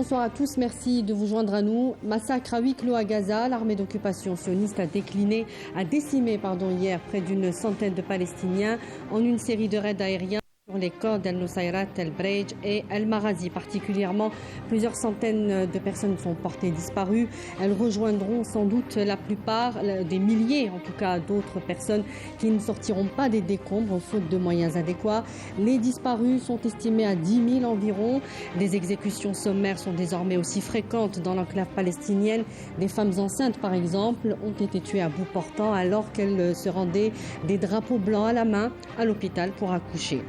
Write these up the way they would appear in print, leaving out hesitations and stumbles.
bonsoir à tous. Merci de vous joindre à nous. Massacre à huis clos à Gaza. L'armée d'occupation sioniste a décimé hier près d'une centaine de Palestiniens en une série de raids aériens sur les camps d'El-Nusayrat, El-Brej et El-Marazi. Particulièrement, plusieurs centaines de personnes sont portées disparues. Elles rejoindront sans doute la plupart, des milliers en tout cas, d'autres personnes qui ne sortiront pas des décombres faute de moyens adéquats. Les disparus sont estimés à 10 000 environ. Des exécutions sommaires sont désormais aussi fréquentes dans l'enclave palestinienne. Des femmes enceintes, par exemple, ont été tuées à bout portant alors qu'elles se rendaient des drapeaux blancs à la main à l'hôpital pour accoucher.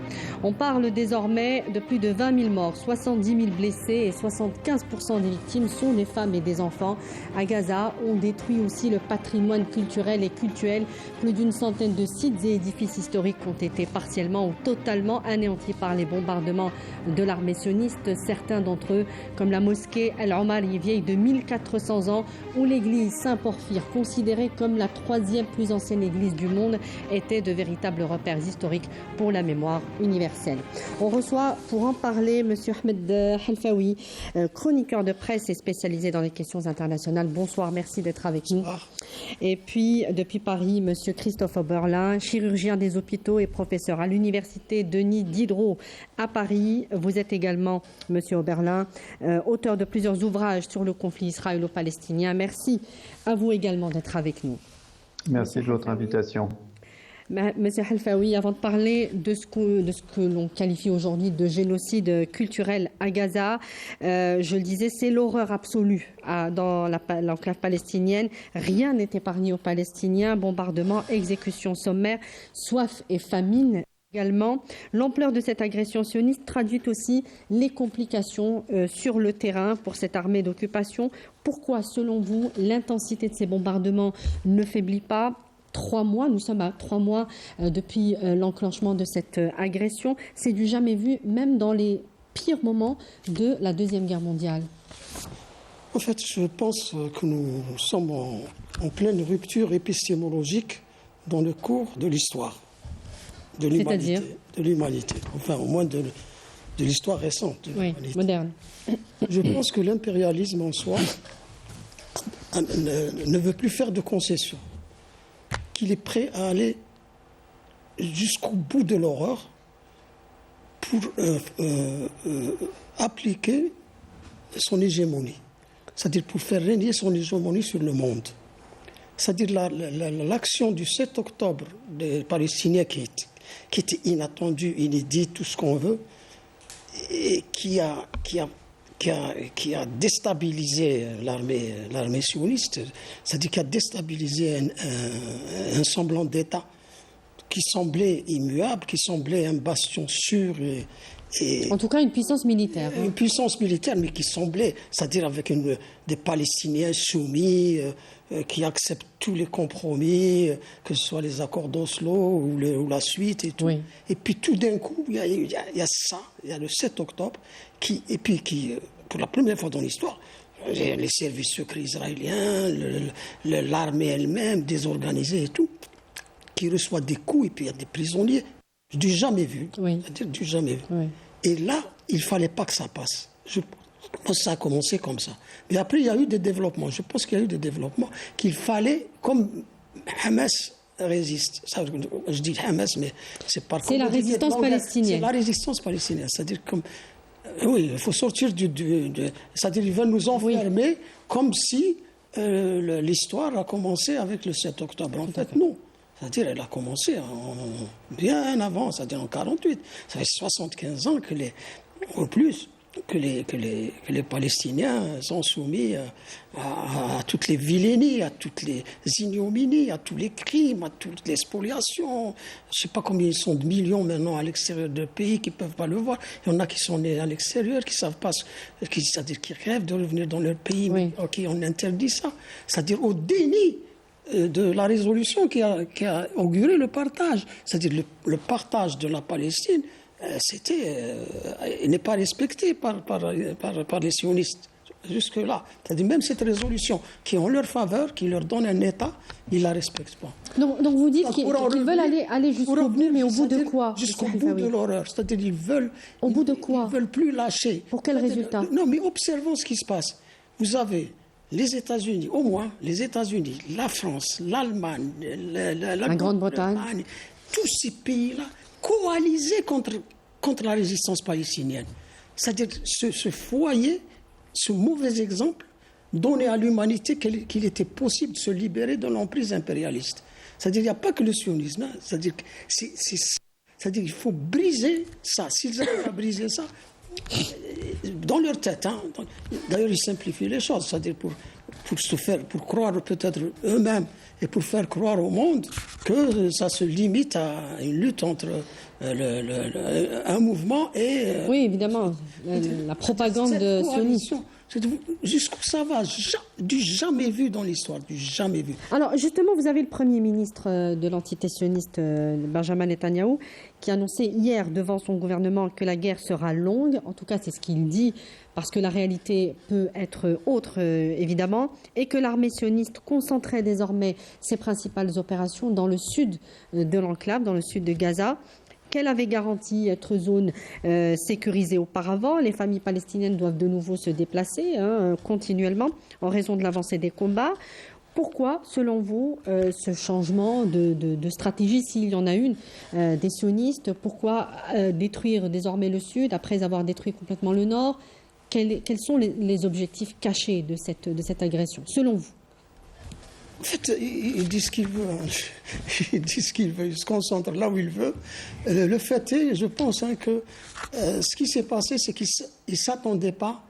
On parle désormais de plus de 20 000 morts, 70 000 blessés et 75% des victimes sont des femmes et des enfants. À Gaza, on détruit aussi le patrimoine culturel et cultuel. Plus d'une centaine de sites et édifices historiques ont été partiellement ou totalement anéantis par les bombardements de l'armée sioniste. Certains d'entre eux, comme la mosquée El-Omari, vieille de 1400 ans, ou l'église Saint-Porphyre, considérée comme la troisième plus ancienne église du monde, étaient de véritables repères historiques pour la mémoire universelle. On reçoit pour en parler M. Ahmed Halfaoui, chroniqueur de presse et spécialisé dans les questions internationales. Bonsoir, merci d'être avec nous. Et puis, depuis Paris, M. Christophe Oberlin, chirurgien des hôpitaux et professeur à l'université Denis Diderot à Paris. Vous êtes également, M. Oberlin, auteur de plusieurs ouvrages sur le conflit israélo-palestinien. Merci à vous également d'être avec nous. Merci de votre invitation. Monsieur Halfaoui, avant de parler de ce que l'on qualifie aujourd'hui de génocide culturel à Gaza, je le disais, c'est l'horreur absolue dans l'enclave palestinienne. Rien n'est épargné aux Palestiniens. Bombardements, exécutions sommaires, soif et famine également. L'ampleur de cette agression sioniste traduit aussi les complications sur le terrain pour cette armée d'occupation. Pourquoi, selon vous, l'intensité de ces bombardements ne faiblit pas ? 3 mois, nous sommes à 3 mois depuis l'enclenchement de cette agression. C'est du jamais vu, même dans les pires moments de la Deuxième Guerre mondiale. En fait, je pense que nous sommes en pleine rupture épistémologique dans le cours de l'histoire de l'humanité. De l'humanité, enfin au moins de l'histoire récente de l'humanité. Moderne. Je pense que l'impérialisme en soi ne veut plus faire de concessions, qu'il est prêt à aller jusqu'au bout de l'horreur pour appliquer son hégémonie, c'est-à-dire pour faire régner son hégémonie sur le monde. C'est-à-dire l'action du 7 octobre des Palestiniens qui était inattendue, inédite, tout ce qu'on veut, et qui a déstabilisé l'armée sioniste, c'est-à-dire qui a déstabilisé un semblant d'État qui semblait immuable, qui semblait un bastion sûr. En tout cas, une puissance militaire. Une puissance militaire, mais qui semblait, c'est-à-dire avec des Palestiniens soumis, qui acceptent tous les compromis, que ce soit les accords d'Oslo ou la suite et tout. Oui. Et puis tout d'un coup, il y a ça, il y a le 7 octobre, qui, pour la première fois dans l'histoire, les services secrets israéliens, l'armée elle-même, désorganisée et tout, qui reçoit des coups, et puis il y a des prisonniers, du jamais vu. Oui. C'est-à-dire du jamais vu. Oui. Et là, il ne fallait pas que ça passe. Je pense que ça a commencé comme ça. Mais après, il y a eu des développements. Je pense qu'il y a eu des développements qu'il fallait, comme Hamas résiste. Ça, je dis Hamas, mais c'est pas... C'est la résistance palestinienne. C'est la résistance palestinienne. C'est-à-dire comme... Oui, il faut sortir c'est-à-dire qu'ils veulent nous enfermer comme si l'histoire a commencé avec le 7 octobre. En fait, non. C'est-à-dire elle a commencé bien avant, c'est-à-dire en 48. Ça fait 75 ans au plus que les Palestiniens sont soumis à toutes les vilainies, à toutes les ignominies, à tous les crimes, à toutes les spoliations. Je ne sais pas combien ils sont de millions maintenant à l'extérieur du pays qui ne peuvent pas le voir. Il y en a qui sont nés à l'extérieur, qui savent pas, c'est-à-dire qui rêvent de revenir dans leur pays, mais qui on interdit ça. C'est-à-dire au déni de la résolution qui a auguré le partage. C'est-à-dire le partage de la Palestine, n'est pas respecté par les sionistes. jusque-là. C'est-à-dire même cette résolution qui est en leur faveur, qui leur donne un État, ils ne la respectent pas. Donc vous dites qu'ils veulent aller jusqu'au bout, mais au bout de quoi? Jusqu'au bout de l'horreur. C'est-à-dire qu'ils veulent... Au bout de quoi? Ils ne veulent plus lâcher. Pour quel résultat? Non, mais observons ce qui se passe. Vous avez les États-Unis, au moins les États-Unis, la France, l'Allemagne, la Grande-Bretagne, tous ces pays-là coalisés contre la résistance palestinienne. C'est-à-dire ce foyer, ce mauvais exemple, donner à l'humanité qu'il était possible de se libérer de l'emprise impérialiste. C'est-à-dire qu'il n'y a pas que le sionisme. Hein. C'est-à-dire qu'il faut briser ça. S'ils arrivent à briser ça, dans leur tête, hein. D'ailleurs, ils simplifient les choses. C'est-à-dire pour croire peut-être eux-mêmes et pour faire croire au monde que ça se limite à une lutte entre un mouvement et... Oui, évidemment, la propagande sioniste. Jusqu'où ça va, du jamais vu dans l'histoire, du jamais vu. Alors justement, vous avez le Premier ministre de l'entité sioniste, Benjamin Netanyahou, qui a annoncé hier devant son gouvernement que la guerre sera longue. En tout cas, c'est ce qu'il dit, parce que la réalité peut être autre, évidemment, et que l'armée sioniste concentrait désormais ses principales opérations dans le sud de l'enclave, dans le sud de Gaza, qu'elle avait garanti être zone sécurisée auparavant. Les familles palestiniennes doivent de nouveau se déplacer continuellement en raison de l'avancée des combats. Pourquoi, selon vous, ce changement de stratégie, s'il y en a une, des sionistes? Pourquoi détruire désormais le sud après avoir détruit complètement le nord? Quels sont les objectifs cachés de cette agression, selon vous? En fait, il dit ce qu'il veut. Hein. Il dit ce qu'il veut. Il se concentre là où il veut. Le fait est, je pense, que ce qui s'est passé, c'est qu'il ne s'attendait pas.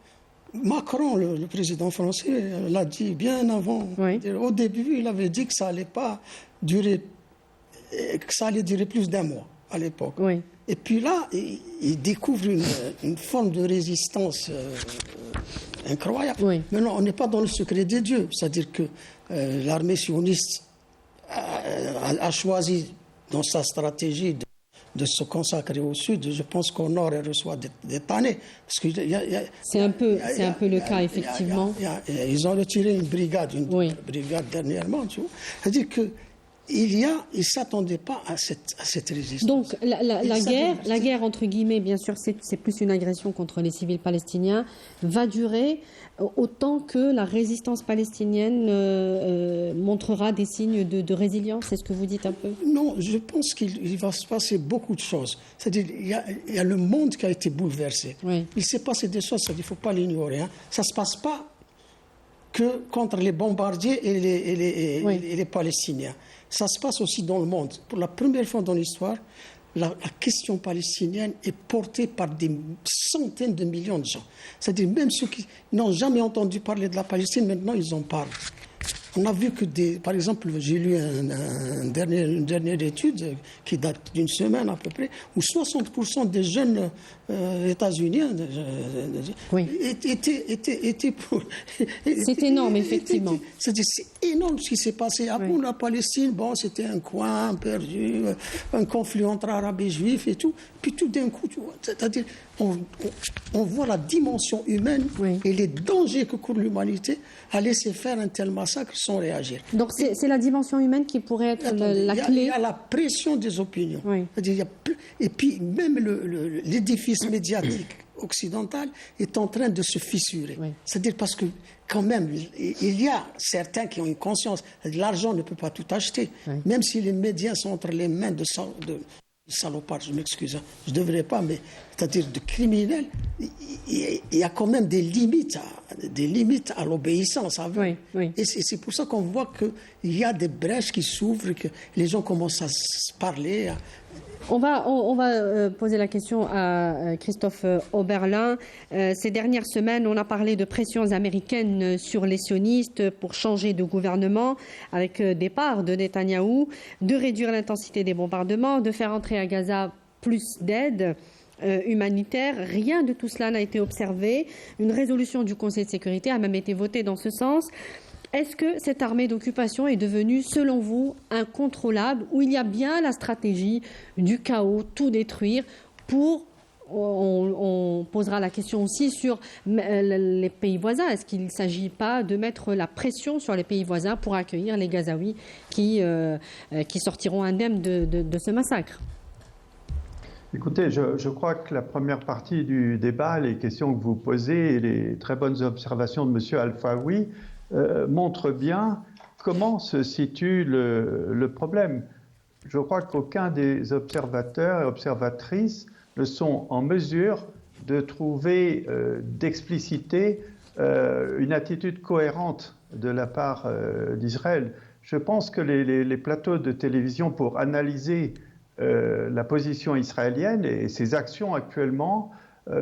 Macron, le président français, l'a dit bien avant. Oui. Au début, il avait dit que ça allait pas durer, que ça allait durer plus d'un mois à l'époque. Oui. Et puis là, il découvre une forme de résistance incroyable. Oui. Maintenant, on n'est pas dans le secret des dieux. C'est-à-dire que l'armée sioniste a choisi dans sa stratégie de se consacrer au sud. Je pense qu'au nord, elle reçoit des tannés. C'est un peu le cas, effectivement. Ils ont retiré une brigade dernièrement. Tu vois. C'est-à-dire que il ne s'attendait pas à cette résistance. Donc la guerre, entre guillemets, bien sûr, c'est plus une agression contre les civils palestiniens, va durer autant que la résistance palestinienne montrera des signes de résilience. C'est ce que vous dites un peu? Non, je pense qu'il va se passer beaucoup de choses. C'est-à-dire il y a le monde qui a été bouleversé. Oui. Il s'est passé des choses, il ne faut pas l'ignorer. Hein. Ça ne se passe pas que contre les bombardiers et les Palestiniens. Ça se passe aussi dans le monde. Pour la première fois dans l'histoire, la question palestinienne est portée par des centaines de millions de gens. C'est-à-dire même ceux qui n'ont jamais entendu parler de la Palestine, maintenant ils en parlent. On a vu que, par exemple, j'ai lu une dernière étude qui date d'une semaine à peu près, où 60% des jeunes états-uniens étaient pour... C'est énorme, effectivement. C'est énorme ce qui s'est passé. Avant la Palestine, c'était un coin perdu, un conflit entre Arabes et Juifs et tout. Puis tout d'un coup, tu vois, c'est-à-dire, on voit la dimension humaine et les dangers que court l'humanité à laisser faire un tel massacre sans réagir. Donc c'est la dimension humaine qui pourrait être la clé. Il y a la pression des opinions. Oui. Et puis même l'édifice médiatique occidental est en train de se fissurer. Oui. C'est-à-dire parce que quand même, il y a certains qui ont une conscience. L'argent ne peut pas tout acheter. Oui. Même si les médias sont entre les mains de salopards, je m'excuse, je ne devrais pas, mais c'est-à-dire de criminels, il y a quand même des limites à l'obéissance. Oui. Et c'est pour ça qu'on voit qu'il y a des brèches qui s'ouvrent, que les gens commencent à se parler. On va poser la question à Christophe Oberlin. Ces dernières semaines, on a parlé de pressions américaines sur les sionistes pour changer de gouvernement, avec départ de Netanyahou, de réduire l'intensité des bombardements, de faire entrer à Gaza plus d'aide humanitaire. Rien de tout cela n'a été observé. Une résolution du Conseil de sécurité a même été votée dans ce sens. Est-ce que cette armée d'occupation est devenue, selon vous, incontrôlable, où il y a bien la stratégie du chaos, tout détruire, pour on posera la question aussi sur les pays voisins. Est-ce qu'il ne s'agit pas de mettre la pression sur les pays voisins pour accueillir les Gazaouis qui sortiront indemnes de ce massacre? Écoutez, je crois que la première partie du débat, les questions que vous posez et les très bonnes observations de M. Al-Faoui montrent bien comment se situe le problème. Je crois qu'aucun des observateurs et observatrices ne sont en mesure de trouver, d'expliciter une attitude cohérente de la part d'Israël. Je pense que les plateaux de télévision pour analyser la position israélienne et ses actions actuellement,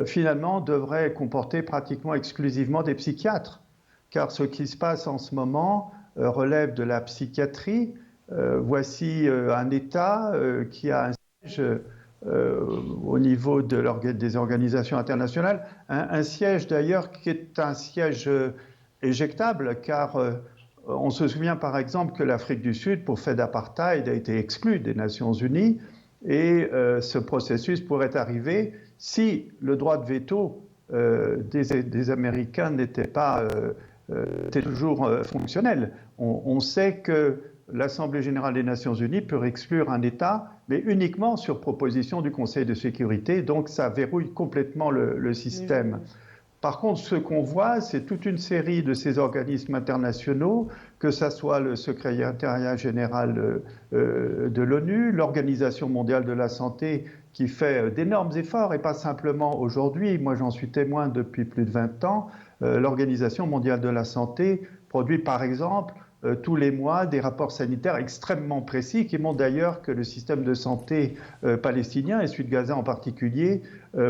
finalement, devraient comporter pratiquement exclusivement des psychiatres. Car ce qui se passe en ce moment relève de la psychiatrie. Voici un État qui a un siège au niveau des organisations internationales, un siège d'ailleurs qui est un siège éjectable, car on se souvient par exemple que l'Afrique du Sud, pour fait d'apartheid, a été exclue des Nations Unies, et ce processus pourrait arriver si le droit de veto des Américains n'était pas était toujours fonctionnel. On sait que l'Assemblée générale des Nations unies peut exclure un État, mais uniquement sur proposition du Conseil de sécurité, donc ça verrouille complètement le système. Par contre, ce qu'on voit, c'est toute une série de ces organismes internationaux, que ce soit le secrétariat général de l'ONU, l'Organisation mondiale de la santé, qui fait d'énormes efforts, et pas simplement aujourd'hui, moi j'en suis témoin depuis plus de 20 ans, l'Organisation mondiale de la santé produit par exemple tous les mois des rapports sanitaires extrêmement précis qui montrent d'ailleurs que le système de santé palestinien, et celui de Gaza en particulier,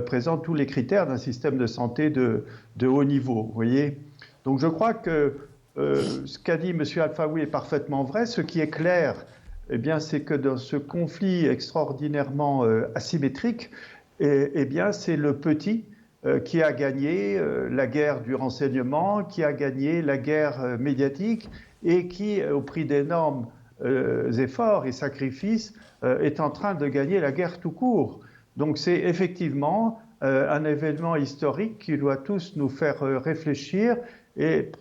présente tous les critères d'un système de santé de haut niveau. Vous voyez ? Donc je crois que ce qu'a dit M. Al-Faoui est parfaitement vrai. Ce qui est clair, eh bien, c'est que dans ce conflit extraordinairement asymétrique, eh bien, c'est le petit qui a gagné la guerre du renseignement, qui a gagné la guerre médiatique, et qui, au prix d'énormes efforts et sacrifices, est en train de gagner la guerre tout court. Donc c'est effectivement un événement historique qui doit tous nous faire réfléchir et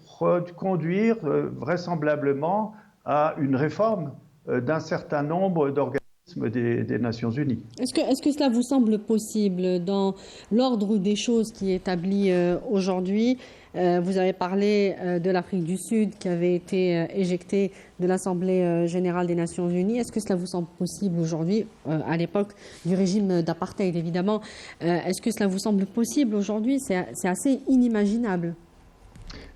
conduire vraisemblablement à une réforme d'un certain nombre d'organismes des Nations Unies. Est-ce que cela vous semble possible dans l'ordre des choses qui est établi aujourd'hui? Vous avez parlé de l'Afrique du Sud qui avait été éjectée de l'Assemblée générale des Nations Unies. Est-ce que cela vous semble possible aujourd'hui, à l'époque du régime d'apartheid évidemment? Est-ce que cela vous semble possible aujourd'hui? C'est assez inimaginable.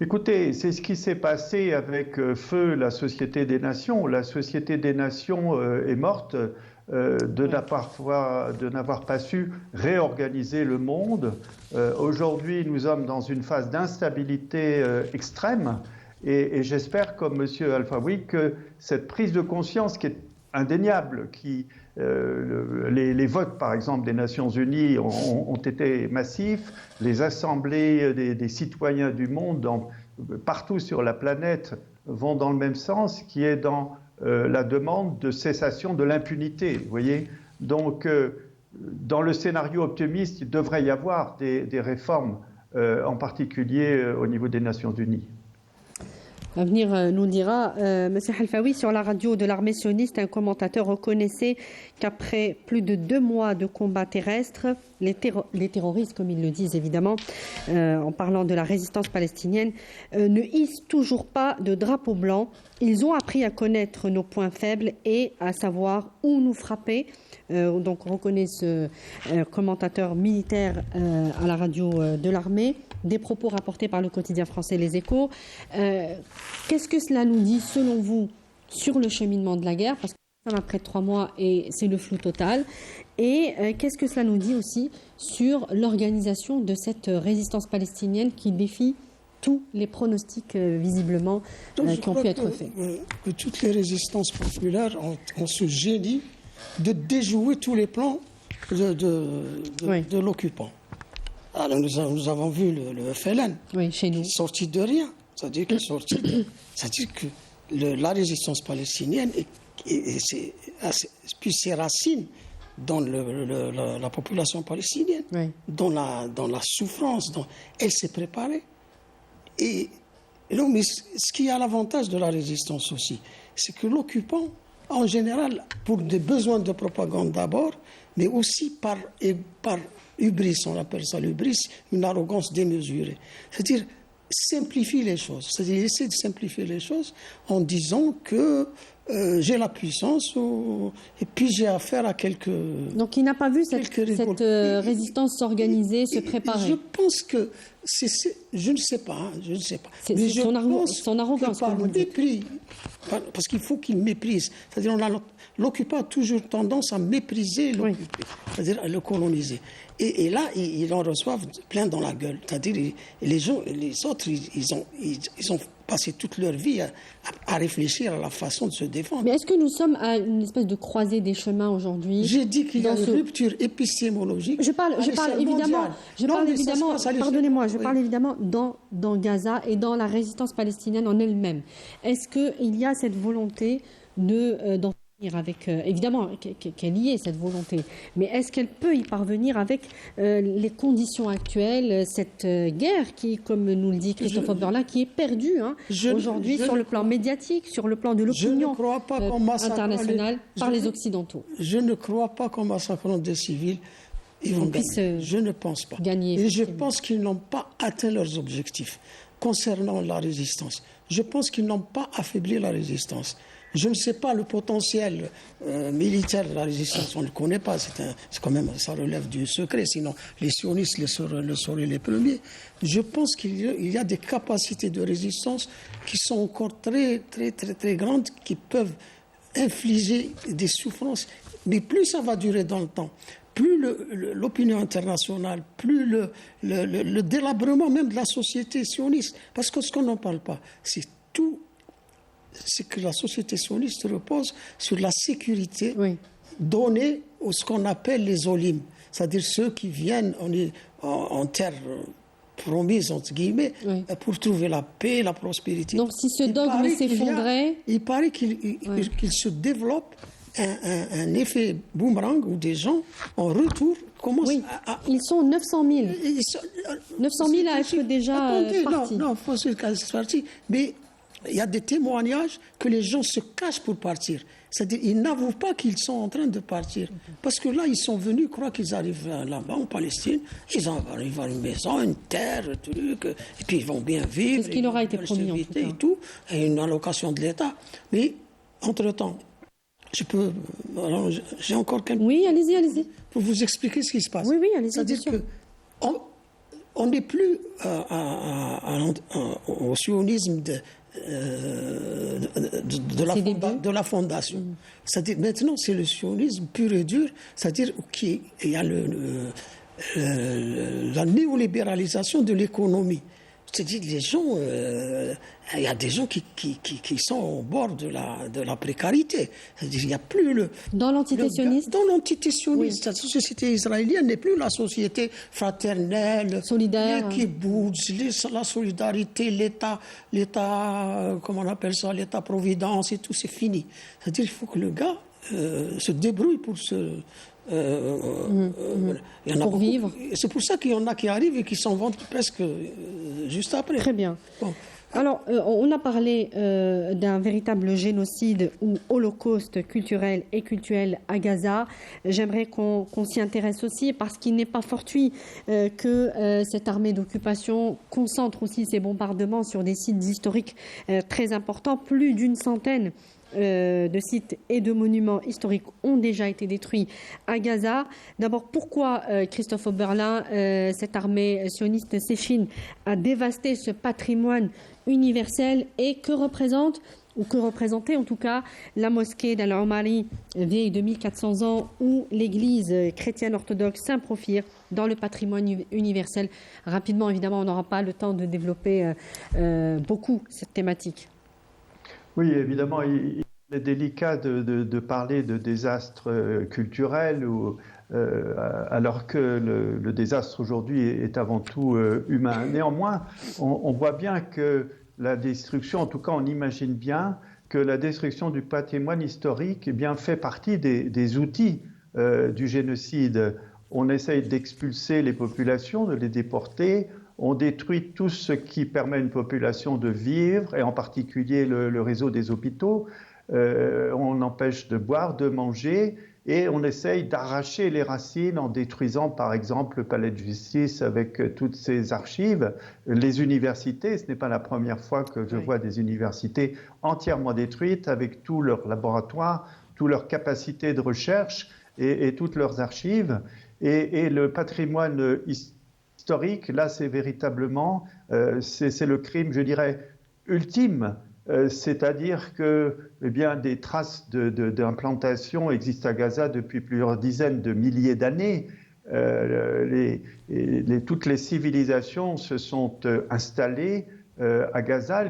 Écoutez, c'est ce qui s'est passé avec feu la Société des Nations. La Société des Nations est morte de n'avoir pas su réorganiser le monde. Aujourd'hui, nous sommes dans une phase d'instabilité extrême et j'espère, comme M. Al-Faoui, que cette prise de conscience qui est indéniable, les votes, par exemple, des Nations Unies ont été massifs, les assemblées des citoyens du monde, partout sur la planète, vont dans le même sens, qui est dans la demande de cessation de l'impunité. Vous voyez ? Donc, dans le scénario optimiste, il devrait y avoir des réformes, en particulier au niveau des Nations Unies. L'avenir nous le dira. Monsieur Al-Faoui, sur la radio de l'armée sioniste, un commentateur reconnaissait qu'après plus de 2 mois de combats terrestres, les terroristes, comme ils le disent évidemment, en parlant de la résistance palestinienne, ne hissent toujours pas de drapeau blanc. Ils ont appris à connaître nos points faibles et à savoir où nous frapper. Donc reconnaît ce commentateur militaire à la radio de l'armée. Des propos rapportés par le quotidien français Les Échos. Qu'est-ce que cela nous dit, selon vous, sur le cheminement de la guerre? Parce que nous sommes après 3 mois et c'est le flou total. Et qu'est-ce que cela nous dit aussi sur l'organisation de cette résistance palestinienne qui défie tous les pronostics, visiblement, qui ont pu être faits? Que toutes les résistances populaires ont ce génie de déjouer tous les plans de l'occupant. Alors nous avons vu le FLN, oui, chez nous, sorti de rien. C'est-à-dire que la résistance palestinienne, puis ses racines, dans la population palestinienne, Oui. dans la souffrance. Elle s'est préparée. Et non, mais ce qui a l'avantage de la résistance aussi, c'est que l'occupant, en général, pour des besoins de propagande d'abord, mais aussi par hubris, on appelle ça l'hubris, une arrogance démesurée. C'est-à-dire simplifie les choses. C'est-à-dire il essaie de simplifier les choses en disant que j'ai la puissance et puis j'ai affaire à quelques... Donc il n'a pas vu cette résistance s'organiser, se préparer. Je pense que je ne sais pas, je ne sais pas. C'est Mais je son pense arrogance, que par comme vous le dites. mépris, parce qu'il faut qu'il méprise. C'est-à-dire l'occupant a toujours tendance à mépriser l'occupé, c'est-à-dire à le coloniser. Et là, ils en reçoivent plein dans la gueule. C'est-à-dire les autres, ils ont passé toute leur vie à réfléchir à la façon de se défendre. Mais est-ce que nous sommes à une espèce de croisée des chemins aujourd'hui? J'ai dit qu'il y a une rupture épistémologique. Je parle évidemment, pardonnez-moi, je parle évidemment dans Gaza et dans la résistance palestinienne en elle-même. Est-ce qu'il y a cette volonté d'en finir avec, évidemment qu'elle y est cette volonté, mais est-ce qu'elle peut y parvenir avec les conditions actuelles, cette guerre qui, comme nous le dit Christophe Oberlin, qui est perdue aujourd'hui sur le plan médiatique, sur le plan de l'opinion internationale par les Occidentaux? Je ne crois pas qu'en massacrant des civils, ils vont gagner. Je ne pense pas. Et je pense qu'ils n'ont pas atteint leurs objectifs concernant la résistance. Je pense qu'ils n'ont pas affaibli la résistance. Je ne sais pas le potentiel militaire de la résistance, on ne le connaît pas, c'est quand même, ça relève du secret, sinon les sionistes le sauraient les premiers. Je pense qu'il y a des capacités de résistance qui sont encore très, très, très, très grandes, qui peuvent infliger des souffrances. Mais plus ça va durer dans le temps, plus l'opinion internationale, plus le délabrement même de la société sioniste, parce que ce qu'on n'en parle pas, c'est que la société sioniste repose sur la sécurité donnée à ce qu'on appelle les olim, c'est-à-dire ceux qui viennent en terre promise, entre guillemets, pour trouver la paix, la prospérité. Donc si ce dogme s'effondrait... Il paraît qu'il se développe un effet boomerang où des gens, en retour, commencent à... Ils sont 900 000. 900 000 à être déjà partis. Non, il faut se partir. Mais il y a des témoignages que les gens se cachent pour partir. C'est-à-dire ils n'avouent pas qu'ils sont en train de partir. Parce que là, ils sont venus, croient qu'ils arrivent là-bas, en Palestine. Ils arrivent à une maison, une terre, un truc, et puis ils vont bien vivre. C'est ce qui leur a été promis, en tout cas. Et tout, et une allocation de l'État. Mais, entre-temps, j'ai encore quelques... Oui, allez-y. Pour vous expliquer ce qui se passe. Oui, allez-y, c'est-à-dire que on n'est plus au sionisme de la fondation. C'est-à-dire maintenant c'est le sionisme pur et dur, c'est-à-dire qu'il y a la néolibéralisation de l'économie. C'est-à-dire les gens, il y a des gens qui sont au bord de la précarité. C'est-à-dire il n'y a plus dans l'entité sioniste. Dans l'entité sioniste, la société israélienne n'est plus la société fraternelle, solidaire, qui bouge, la solidarité, l'État, comment on appelle ça, l'État-providence et tout, c'est fini. C'est-à-dire il faut que le gars se débrouille pour pour vivre. C'est pour ça qu'il y en a qui arrivent et qui s'en vont presque juste après. Très bien. Bon. Alors, on a parlé d'un véritable génocide ou holocauste culturel et cultuel à Gaza. J'aimerais qu'on s'y intéresse aussi parce qu'il n'est pas fortuit que cette armée d'occupation concentre aussi ses bombardements sur des sites historiques très importants. Plus d'une centaine de sites et de monuments historiques ont déjà été détruits à Gaza. D'abord, pourquoi Christophe Oberlin, cette armée sioniste s'échine à dévaster ce patrimoine universel et que représentait en tout cas la mosquée d'Al-Omari, vieille de 1400 ans, ou l'église chrétienne orthodoxe Saint-Profire dans le patrimoine universel. Rapidement, évidemment, on n'aura pas le temps de développer beaucoup cette thématique. Oui, évidemment, il est délicat de parler de désastre culturel alors que le désastre aujourd'hui est avant tout humain. Néanmoins, on voit bien que la destruction, en tout cas on imagine bien que la destruction du patrimoine historique fait partie des outils du génocide, on essaye d'expulser les populations, de les déporter, on détruit tout ce qui permet à une population de vivre, et en particulier le réseau des hôpitaux, on empêche de boire, de manger, et on essaye d'arracher les racines en détruisant par exemple le palais de justice avec toutes ses archives, les universités. Ce n'est pas la première fois que je vois des universités entièrement détruites avec tous leurs laboratoires, toutes leurs capacités de recherche et toutes leurs archives. Et le patrimoine historique, là c'est véritablement, c'est le crime, je dirais, ultime. C'est-à-dire que des traces d'implantation existent à Gaza depuis plusieurs dizaines de milliers d'années. Toutes les civilisations se sont installées à Gaza.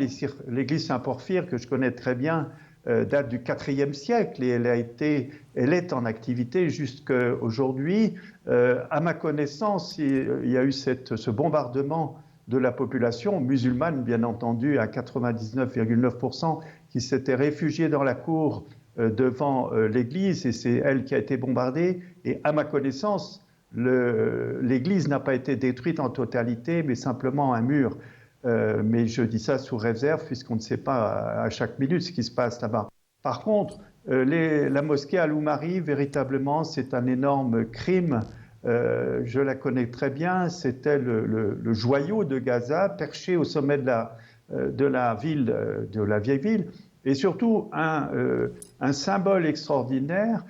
L'église Saint-Porphyre, que je connais très bien, date du IVe siècle et elle est en activité jusqu'à aujourd'hui. À ma connaissance, il y a eu ce bombardement de la population musulmane, bien entendu, à 99,9%, qui s'était réfugiée dans la cour devant l'église, et c'est elle qui a été bombardée. Et à ma connaissance, l'église n'a pas été détruite en totalité, mais simplement un mur. Mais je dis ça sous réserve, puisqu'on ne sait pas à chaque minute ce qui se passe là-bas. Par contre, la mosquée Al-Oumari, véritablement, c'est un énorme crime. Je la connais très bien, c'était le joyau de Gaza, perché au sommet de la ville, de la vieille ville, et surtout un symbole extraordinaire,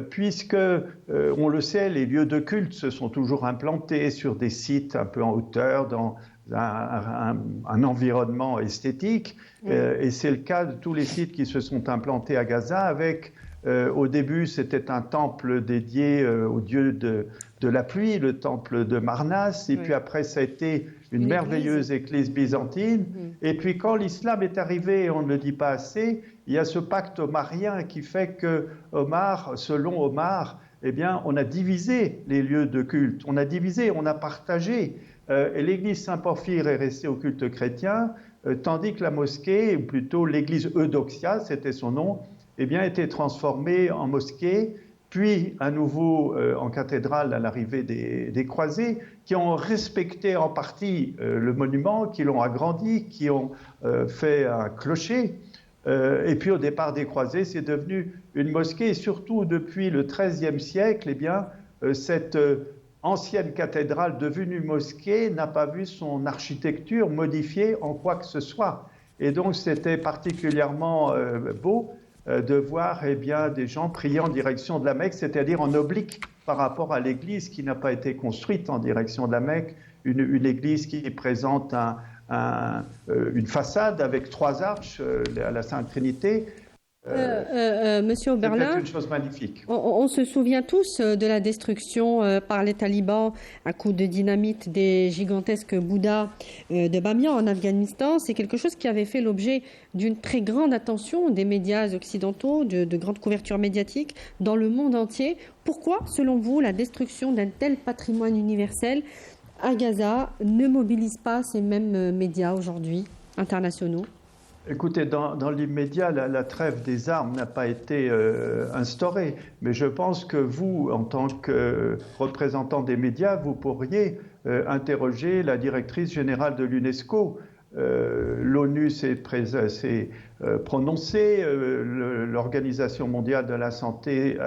puisque, on le sait, les lieux de culte se sont toujours implantés sur des sites un peu en hauteur, dans un environnement esthétique, et c'est le cas de tous les sites qui se sont implantés à Gaza avec... au début, c'était un temple dédié au dieu de la pluie, le temple de Marnas, et puis après, ça a été une merveilleuse église byzantine. Et puis quand l'islam est arrivé, et on ne le dit pas assez, il y a ce pacte omarien qui fait que selon Omar, eh bien, on a divisé les lieux de culte, on a partagé. Et l'église Saint-Porphyre est restée au culte chrétien, tandis que la mosquée, ou plutôt l'église Eudoxia, c'était son nom, eh bien, été transformée en mosquée, puis à nouveau en cathédrale à l'arrivée des croisés, qui ont respecté en partie le monument, qui l'ont agrandi, qui ont fait un clocher. Et puis au départ des croisés, c'est devenu une mosquée, et surtout depuis le XIIIe siècle, eh bien, cette ancienne cathédrale devenue mosquée n'a pas vu son architecture modifiée en quoi que ce soit. Et donc c'était particulièrement beau de voir des gens prier en direction de la Mecque, c'est-à-dire en oblique par rapport à l'église qui n'a pas été construite en direction de la Mecque, une église qui présente une façade avec 3 arches à la Sainte Trinité. Monsieur Oberlin, c'est une chose magnifique. On se souvient tous de la destruction par les talibans à coups de dynamite des gigantesques Bouddhas de Bamiyan en Afghanistan. C'est quelque chose qui avait fait l'objet d'une très grande attention des médias occidentaux, de grandes couvertures médiatiques dans le monde entier. Pourquoi, selon vous, la destruction d'un tel patrimoine universel à Gaza ne mobilise pas ces mêmes médias aujourd'hui internationaux ? Écoutez, dans l'immédiat, la trêve des armes n'a pas été instaurée, mais je pense que vous, en tant que représentant des médias, vous pourriez interroger la directrice générale de l'UNESCO. L'ONU s'est prononcée, l'Organisation mondiale de la santé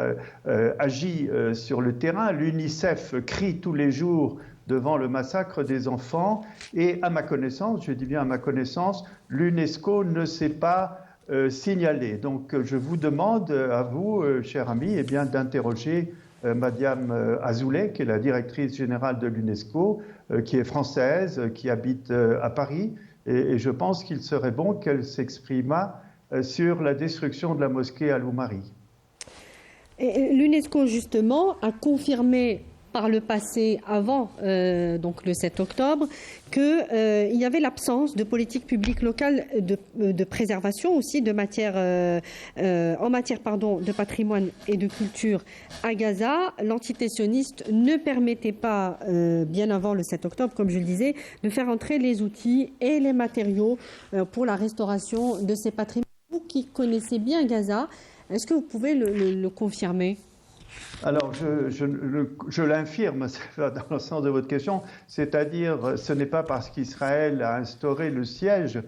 agit sur le terrain, l'UNICEF crie tous les jours devant le massacre des enfants, et à ma connaissance, je dis bien à ma connaissance, l'UNESCO ne s'est pas signalé. Donc je vous demande à vous, cher ami, eh bien, d'interroger Madame Azoulay, qui est la directrice générale de l'UNESCO, qui est française, qui habite à Paris, et je pense qu'il serait bon qu'elle s'exprimât sur la destruction de la mosquée Al-Oumari. L'UNESCO, justement, a confirmé par le passé, avant donc le 7 octobre, qu'il y avait l'absence de politique publique locale de préservation aussi en matière de patrimoine et de culture à Gaza. L'entité sioniste ne permettait pas, bien avant le 7 octobre, comme je le disais, de faire entrer les outils et les matériaux pour la restauration de ces patrimoines. Vous qui connaissez bien Gaza, est-ce que vous pouvez le confirmer ? Alors, je l'infirme dans le sens de votre question, c'est-à-dire ce n'est pas parce qu'Israël a instauré le siège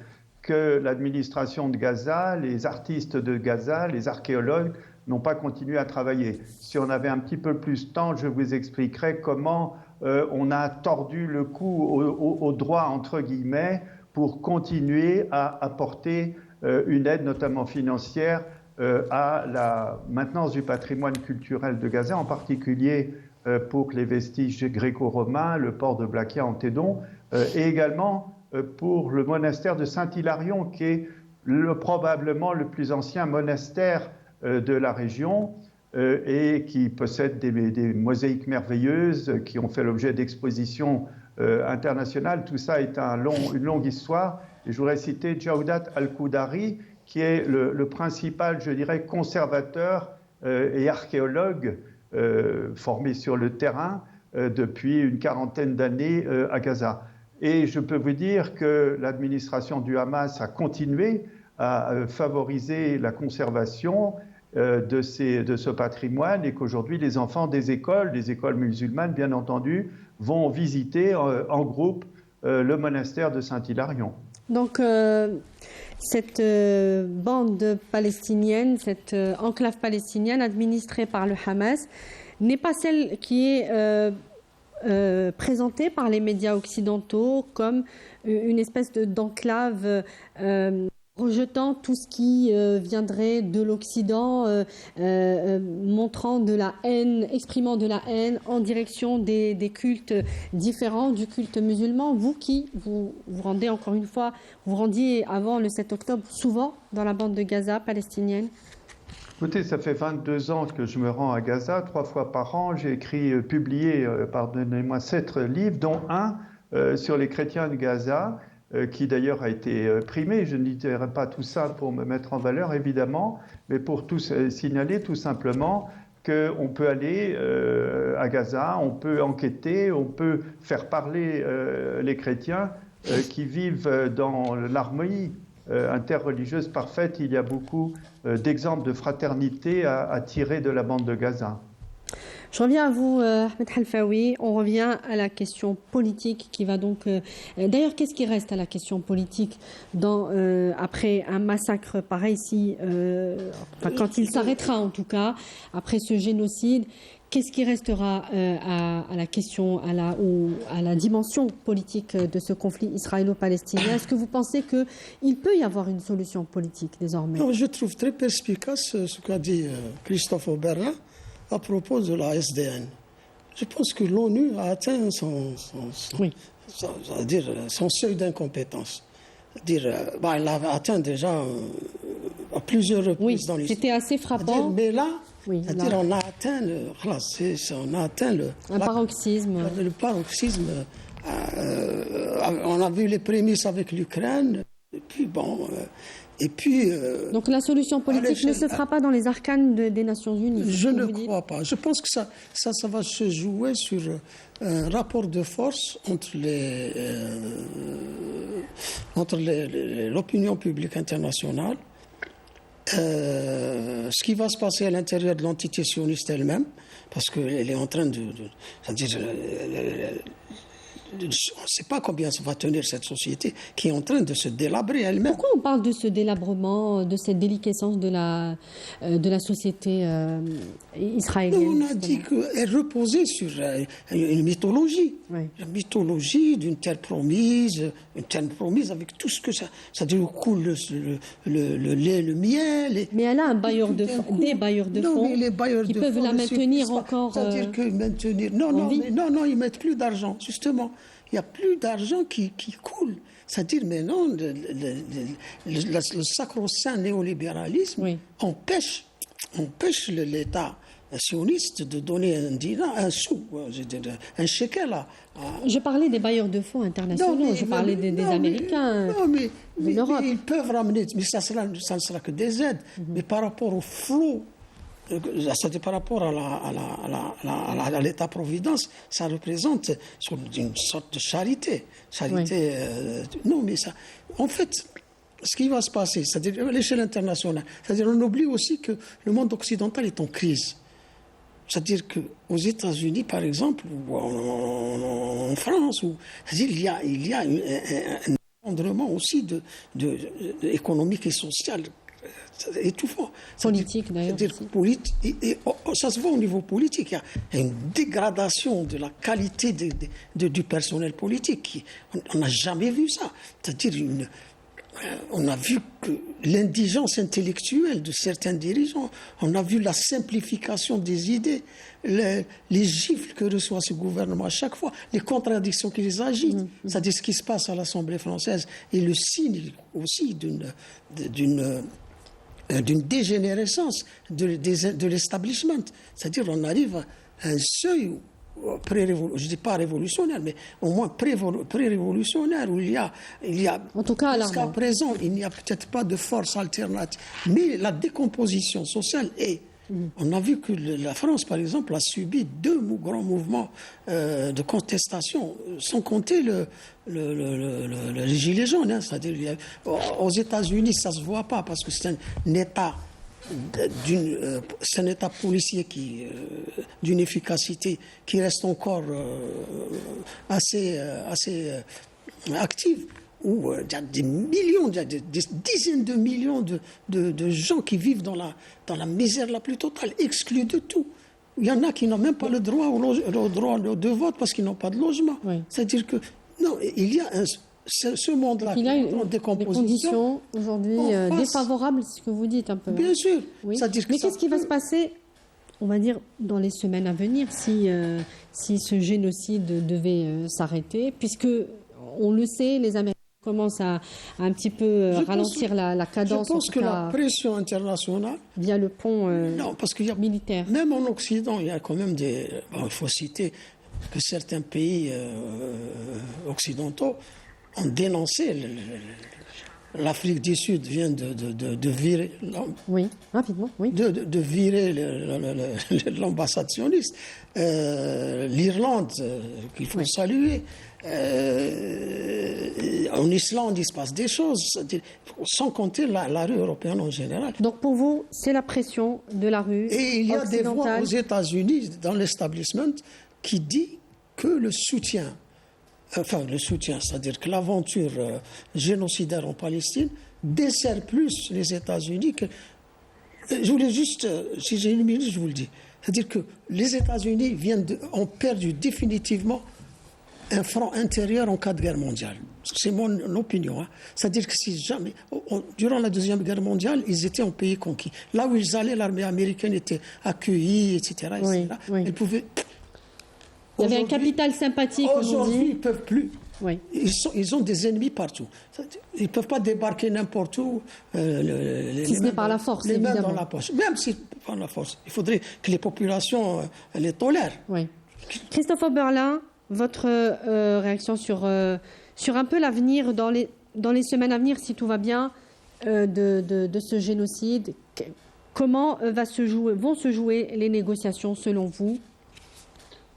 que l'administration de Gaza, les artistes de Gaza, les archéologues n'ont pas continué à travailler. Si on avait un petit peu plus de temps, je vous expliquerais comment on a tordu le cou au droit, entre guillemets, pour continuer à apporter une aide, notamment financière, à la maintenance du patrimoine culturel de Gaza, en particulier pour les vestiges gréco-romains, le port de Blakia en Tédon, et également pour le monastère de Saint-Hilarion, qui est probablement le plus ancien monastère de la région et qui possède des mosaïques merveilleuses qui ont fait l'objet d'expositions internationales. Tout ça est une longue histoire. Et je voudrais citer Jawdat Al-Koudari, qui est le principal, je dirais, conservateur et archéologue formé sur le terrain depuis une quarantaine d'années à Gaza. Et je peux vous dire que l'administration du Hamas a continué à favoriser la conservation de ce patrimoine et qu'aujourd'hui les enfants des écoles musulmanes bien entendu, vont visiter en groupe le monastère de Saint-Hilarion. Donc cette bande palestinienne, cette enclave palestinienne administrée par le Hamas n'est pas celle qui est présentée par les médias occidentaux comme une espèce d'enclave rejetant tout ce qui viendrait de l'Occident, montrant de la haine, exprimant de la haine en direction des cultes différents du culte musulman. Vous qui vous rendez encore une fois, vous rendiez avant le 7 octobre souvent dans la bande de Gaza palestinienne? Écoutez, ça fait 22 ans que je me rends à Gaza, 3 fois par an. J'ai publié, pardonnez-moi, 7 livres, dont un sur les chrétiens de Gaza, qui d'ailleurs a été primé. Je ne dirai pas tout ça pour me mettre en valeur, évidemment, mais pour signaler tout simplement qu'on peut aller à Gaza, on peut enquêter, on peut faire parler les chrétiens qui vivent dans l'harmonie interreligieuse parfaite. Il y a beaucoup d'exemples de fraternité à tirer de la bande de Gaza. Je reviens à vous, Ahmed Halfaoui. On revient à la question politique qui va donc... D'ailleurs, qu'est-ce qui reste à la question politique après un massacre pareil ici, quand il s'arrêtera en tout cas, après ce génocide? Qu'est-ce qui restera à la question, à la dimension politique de ce conflit israélo-palestinien? Est-ce que vous pensez qu'il peut y avoir une solution politique désormais? Non, je trouve très perspicace ce qu'a dit Christophe Oberlin à propos de la SDN. Je pense que l'ONU a atteint son seuil d'incompétence. Elle l'a atteint déjà à plusieurs reprises dans l'histoire. C'était assez frappant. Mais là, on a atteint un paroxysme. Le paroxysme. On a vu les prémices avec l'Ukraine. Et puis donc la solution politique ne se fera pas dans les arcanes des Nations Unies. Je ne crois pas. Je pense que ça va se jouer sur un rapport de force entre l'opinion publique internationale, ce qui va se passer à l'intérieur de l'entité sioniste elle-même, parce qu'elle est en train on ne sait pas combien ça va tenir cette société qui est en train de se délabrer elle-même. Pourquoi on parle de ce délabrement, de cette déliquescence de la société israélienne? On a dit qu'elle reposait sur une mythologie. Oui. La mythologie d'une terre promise avec tout ce que ça... C'est-à-dire coule le lait, le miel... Mais elle a un bailleur de fonds, des bailleurs de fonds qui peuvent la maintenir encore c'est-à-dire que maintenir... Non, ils mettent plus d'argent, justement. Il n'y a plus d'argent qui coule. C'est-à-dire, mais non, le sacro-saint néolibéralisme empêche l'État sioniste de donner un dinar, un sou, un shekel. Je parlais des bailleurs de fonds internationaux, je parlais des Américains. Mais ils peuvent ramener, mais ça ne sera que des aides. Mais par rapport au flot, c'est par rapport à l'État-providence, ça représente une sorte de charité. Non, mais ça... En fait, ce qui va se passer, c'est-à-dire à l'échelle internationale, c'est-à-dire on oublie aussi que le monde occidental est en crise. C'est-à-dire qu'aux États-Unis, par exemple, ou en France, c'est-à-dire il y a un effondrement aussi économique et social étouffant. Politique, d'ailleurs. Ça se voit au niveau politique. Il y a une dégradation de la qualité du personnel politique. On n'a jamais vu ça. C'est-à-dire on a vu que l'indigence intellectuelle de certains dirigeants, on a vu la simplification des idées, les gifles que reçoit ce gouvernement à chaque fois, les contradictions qui les agitent. C'est-à-dire ce qui se passe à l'Assemblée française est le signe aussi d'une dégénérescence de l'establishment. C'est-à-dire on arrive à un seuil je ne dis pas révolutionnaire, mais au moins pré-révolutionnaire, où il y a en tout cas, jusqu'à présent, il n'y a peut-être pas de force alternative. Mais la décomposition sociale est... On a vu que la France, par exemple, a subi 2 grands mouvements de contestation, sans compter les gilets jaunes. Hein. C'est-à-dire, aux États-Unis, ça ne se voit pas, parce que c'est un État... c'est un État policier d'une efficacité qui reste encore assez active, où il y a des millions, il y a des dizaines de millions de gens qui vivent dans la misère la plus totale, exclus de tout. Il y en a qui n'ont même pas le droit de vote parce qu'ils n'ont pas de logement. Oui. C'est-à-dire que, non, il y a ce monde-là, il y a des conditions aujourd'hui défavorables, c'est ce que vous dites un peu. Bien sûr. Oui. Mais qu'est-ce qui va se passer, on va dire, dans les semaines à venir, si ce génocide devait s'arrêter, puisque, on le sait, les Américains commencent à un petit peu ralentir la cadence. Je pense que la pression internationale... Via le pont non, parce qu'il y a, militaire. Même en Occident, il y a quand même des... il faut citer que certains pays occidentaux ont dénoncé. L'Afrique du Sud vient de virer... Oui, rapidement, oui. De virer l'ambassade sioniste. L'Irlande, qu'il faut saluer. En Islande, il se passe des choses, sans compter la rue européenne en général. Donc pour vous, c'est la pression de la rue occidentale. Et il y a des voix aux États-Unis, dans l'establishment, qui dit que le soutien, c'est-à-dire que l'aventure génocidaire en Palestine dessert plus les États-Unis que... Je voulais juste, si j'ai une minute, je vous le dis. C'est-à-dire que les États-Unis ont perdu définitivement un front intérieur en cas de guerre mondiale. C'est mon opinion. Hein. C'est-à-dire que si jamais, durant la Deuxième Guerre mondiale, ils étaient en pays conquis. Là où ils allaient, l'armée américaine était accueillie, etc. Oui. Ils pouvaient... Il y avait un capital sympathique. Aujourd'hui, ils ne peuvent plus. Oui. Ils ont des ennemis partout. Ils ne peuvent pas débarquer n'importe où. Si ce n'est par la force, les évidemment. mains dans la poche. Même si par la force. Il faudrait que les populations les tolèrent. Oui. Christophe Oberlin, votre réaction sur un peu l'avenir, dans les semaines à venir, si tout va bien, de ce génocide. Comment vont se jouer les négociations selon vous ?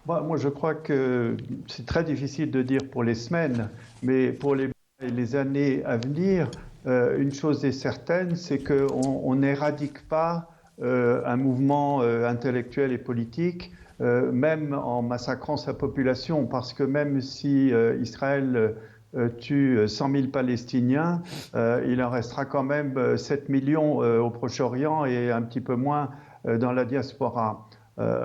Moi, je crois que c'est très difficile de dire pour les semaines, mais pour les années à venir, une chose est certaine, c'est qu'on n'éradique pas un mouvement intellectuel et politique, même en massacrant sa population, parce que même si Israël tue 100 000 Palestiniens, il en restera quand même 7 millions au Proche-Orient et un petit peu moins dans la diaspora.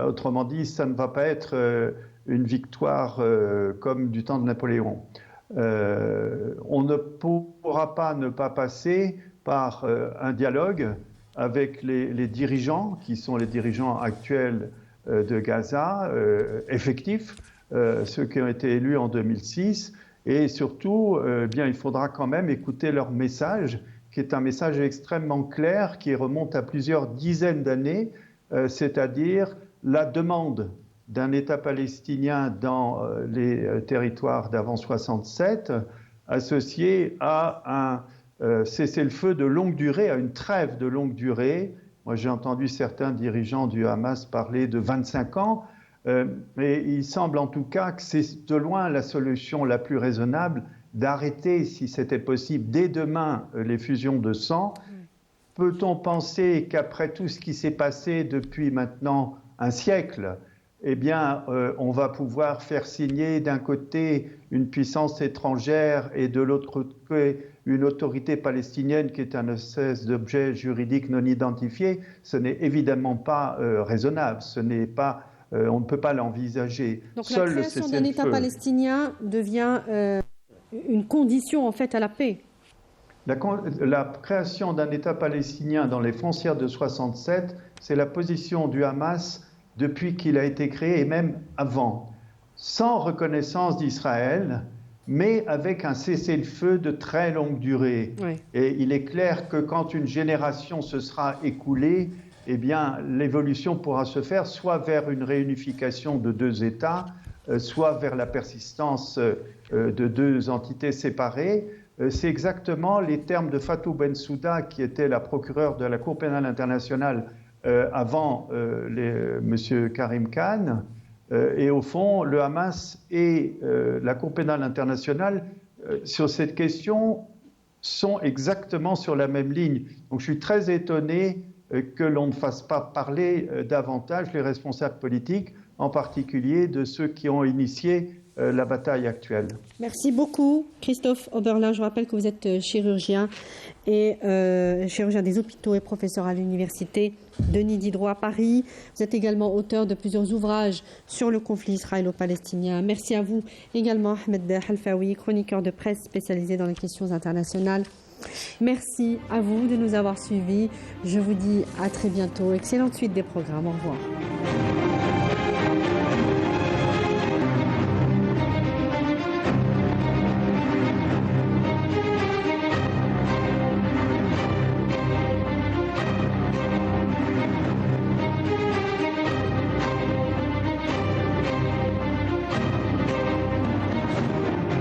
Autrement dit, ça ne va pas être une victoire comme du temps de Napoléon. On ne pourra pas ne pas passer par un dialogue avec les dirigeants, qui sont les dirigeants actuels de Gaza, effectifs, ceux qui ont été élus en 2006, et surtout, bien, il faudra quand même écouter leur message, qui est un message extrêmement clair, qui remonte à plusieurs dizaines d'années, c'est-à-dire la demande d'un État palestinien dans les territoires d'avant 67, associé à un cessez-le-feu de longue durée, à une trêve de longue durée. Moi, j'ai entendu certains dirigeants du Hamas parler de 25 ans, mais il semble en tout cas que c'est de loin la solution la plus raisonnable d'arrêter, si c'était possible, dès demain, les fusions de sang. Peut-on penser qu'après tout ce qui s'est passé depuis maintenant un siècle, eh bien, on va pouvoir faire signer d'un côté une puissance étrangère et de l'autre côté une autorité palestinienne qui est un espèce d'objet juridique non identifié. Ce n'est évidemment pas raisonnable, on ne peut pas l'envisager. Donc la création d'un État palestinien devient une condition en fait à la paix. La création d'un État palestinien dans les frontières de 67, c'est la position du Hamas depuis qu'il a été créé et même avant, sans reconnaissance d'Israël, mais avec un cessez-le-feu de très longue durée. Oui. Et il est clair que quand une génération se sera écoulée, eh bien, l'évolution pourra se faire soit vers une réunification de deux États, soit vers la persistance de deux entités séparées. C'est exactement les termes de Fatou Bensouda, qui était la procureure de la Cour pénale internationale avant M. Karim Khan. Et au fond, le Hamas et la Cour pénale internationale, sur cette question, sont exactement sur la même ligne. Donc je suis très étonné que l'on ne fasse pas parler davantage les responsables politiques, en particulier de ceux qui ont initié la bataille actuelle. Merci beaucoup, Christophe Oberlin. Je rappelle que vous êtes chirurgien et chirurgien des hôpitaux et professeur à l'université Denis Diderot à Paris. Vous êtes également auteur de plusieurs ouvrages sur le conflit israélo-palestinien. Merci à vous également, Ahmed Halfaoui, chroniqueur de presse spécialisé dans les questions internationales. Merci à vous de nous avoir suivis. Je vous dis à très bientôt. Excellente suite des programmes. Au revoir.